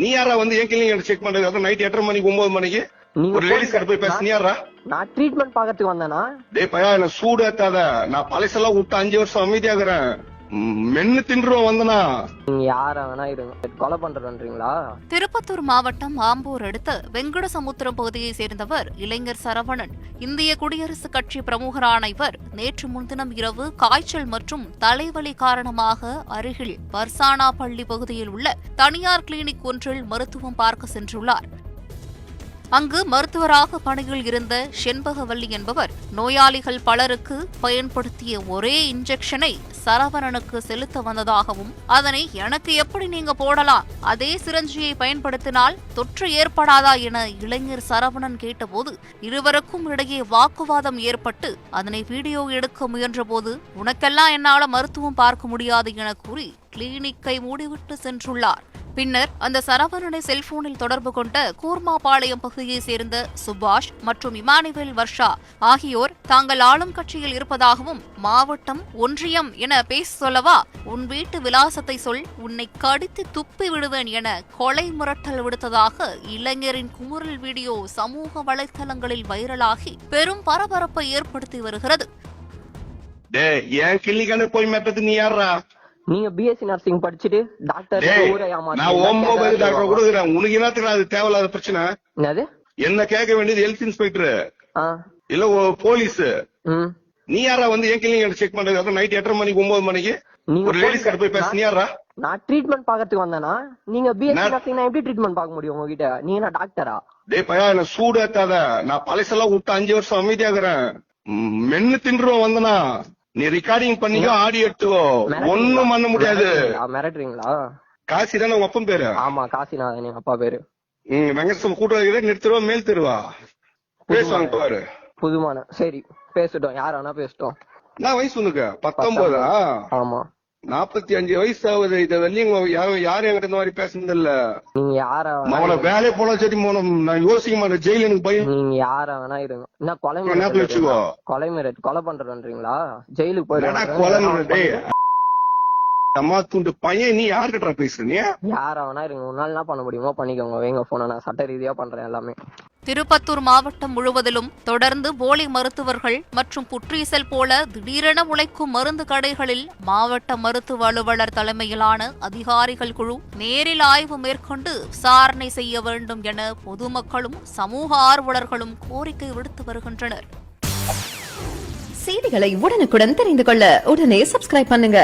நீ யாரா வந்து ஏன் கிளினிக் செக் பண்றது? அதான் நைட் 8:30 மணிக்கு 9 மணிக்கு ஒரு லேடிஸ் கிட்ட போய் பேச நீ யாரா? நான் ட்ரீட்மெண்ட் பாக்கிறதுக்கு வந்தேனா? டேய் பையா, என்ன சூடு ஏத்தாத. நான் பழசெல்லாம் விட்டு 5 வருஷம் அமைதியாகிறேன். மென்னு தின்றுவோம் வந்தனா. நீங்க யாரா வேணா இருங்க, கொலை பண்றீங்களா? திருப்பத்தூர் மாவட்டம் ஆம்பூர் அடுத்த வெங்கடசமுத்திரம் பகுதியை சேர்ந்தவர் இளைஞர் சரவணன். இந்திய குடியரசுக் கட்சி பிரமுகரான இவர் நேற்று முன்தினம் இரவு காய்ச்சல் மற்றும் தலைவலி காரணமாக அருகில் பர்சானா பள்ளி பகுதியில் உள்ள தனியார் கிளினிக் ஒன்றில் மருத்துவம் பார்க்க சென்றுள்ளார். அங்கு மருத்துவராக பணியில் இருந்த செண்பகவல்லி என்பவர் நோயாளிகள் பலருக்கு பயன்படுத்திய ஒரே இன்ஜெக்ஷனை சரவணனுக்கு செலுத்த வந்ததாகவும், அதனை எனக்கு எப்படி நீங்க போடலாம், அதே சிரஞ்சியை பயன்படுத்தினால் தொற்று ஏற்படாதா என இளைஞர் சரவணன் கேட்டபோது இருவருக்கும் இடையே வாக்குவாதம் ஏற்பட்டு அதனை வீடியோ எடுக்க முயன்றபோது, உனக்கெல்லாம் என்னால மருத்துவம் பார்க்க முடியாது என கூறி கிளினிக்கை மூடிவிட்டு சென்றுள்ளார். பின்னர் அந்த சரவணனை செல்போனில் தொடர்பு கொண்ட கூர்மாபாளையம் பகுதியைச் சேர்ந்த சுபாஷ் மற்றும் இமானுவேல் வர்ஷா ஆகியோர் தாங்கள் ஆளும் கட்சியில் இருப்பதாகவும், மாவட்டம் ஒன்றியம் என பேச சொல்லவா, உன் வீட்டு விலாசத்தை சொல், உன்னை கடித்து துப்பி விடுவேன் என கொலை மிரட்டல் விடுத்ததாக இளைஞரின் குமுறல் வீடியோ சமூக வலைதளங்களில் வைரலாகி பெரும் பரபரப்பை ஏற்படுத்தி வருகிறது. நீங்க பிஎஸ்சி நர்சிங் படிச்சுட்டு டாக்டர் உனக்கு என்னத்துக்கு அது தேவையில்லாத பிரச்சனை? என்ன கேட்க வேண்டியது ஹெல்த் இன்ஸ்பெக்டர் இல்ல போலீஸ். நீ யாரா வந்து ஏன் கிளினிக் செக் பண்றது? அதான் நைட் 8:30 மணிக்கு 9 மணிக்கு ஒரு லேடிஸ் கிட்ட போய் பேச நீ யாரா? நான் ட்ரீட்மெண்ட் பாக்கிறதுக்கு வந்தேனா? நீங்க பிஎஸ்சி நர்சிங் எப்படி ட்ரீட்மெண்ட் பார்க்க முடியும் உங்ககிட்ட? நீங்க என்ன டாக்டரா? டேய் பையா, என்ன சூடு ஏத்தாத. நான் பழசெல்லாம் விட்டு 5 வருஷம் அமைதியாகிறேன். மென்னு தின்றுவோம் வந்தனா. நீ ரெக்கார்டிங் பண்ணிக்கோ, ஆடி எடுத்துக்கோ, ஒண்ணும் பண்ண முடியாது. மிரட்டுறீங்களா? காசி தானே உங்க அப்பன் பேரு? ஆமா, காசிநாதன் எங்க அப்பா பேரு. வெங்கடேசம் கூட்டுறதுக்கு நிறுத்துருவா, மேல் தெருவா பேசுவாங்க பாரு. புதுமான சரி பேசிட்டோம், யார் வேணா பேசிட்டோம். நான் வயசு உனக்கு 19. ஆமா, 45 வயசு ஆகுது. இத வெளியும் யாரும் என்கிட்ட இந்த மாதிரி பேசுனது இல்ல. நீங்க யார வேலையை போல சரி போனோம். நான் யோசிக்க மாட்டேன், ஜெயில எனக்கு பயம். நீங்க யார வேணா இருங்க. என்ன கொலை வச்சுக்கோ, கொலை பண்றீங்களா? ஜெயிலுக்கு போயிடுறேன். கொலை அம்மா துண்டு பையன், நீ யாருக்கிட்ட பேசுற? நீ யார வேணா இருங்க, ஒரு நாள் என்ன பண்ண முடியுமோ பண்ணிக்கோங்க. வேங்க போன நான் சட்ட ரீதியா பண்றேன் எல்லாமே. திருப்பத்தூர் மாவட்டம் முழுவதிலும் தொடர்ந்து போலி மருத்துவர்கள் மற்றும் புற்றீசல் போல திடீரென உழைக்கும் மருந்து கடைகளில் மாவட்ட மருத்துவ அலுவலர் தலைமையிலான அதிகாரிகள் குழு நேரில் ஆய்வு மேற்கொண்டு விசாரணை செய்ய வேண்டும் என பொதுமக்களும் சமூக ஆர்வலர்களும் கோரிக்கை விடுத்து வருகின்றனர். செய்திகளை உடனுக்குடன் தெரிந்து கொள்ள உடனே சப்ஸ்கிரைப் பண்ணுங்க.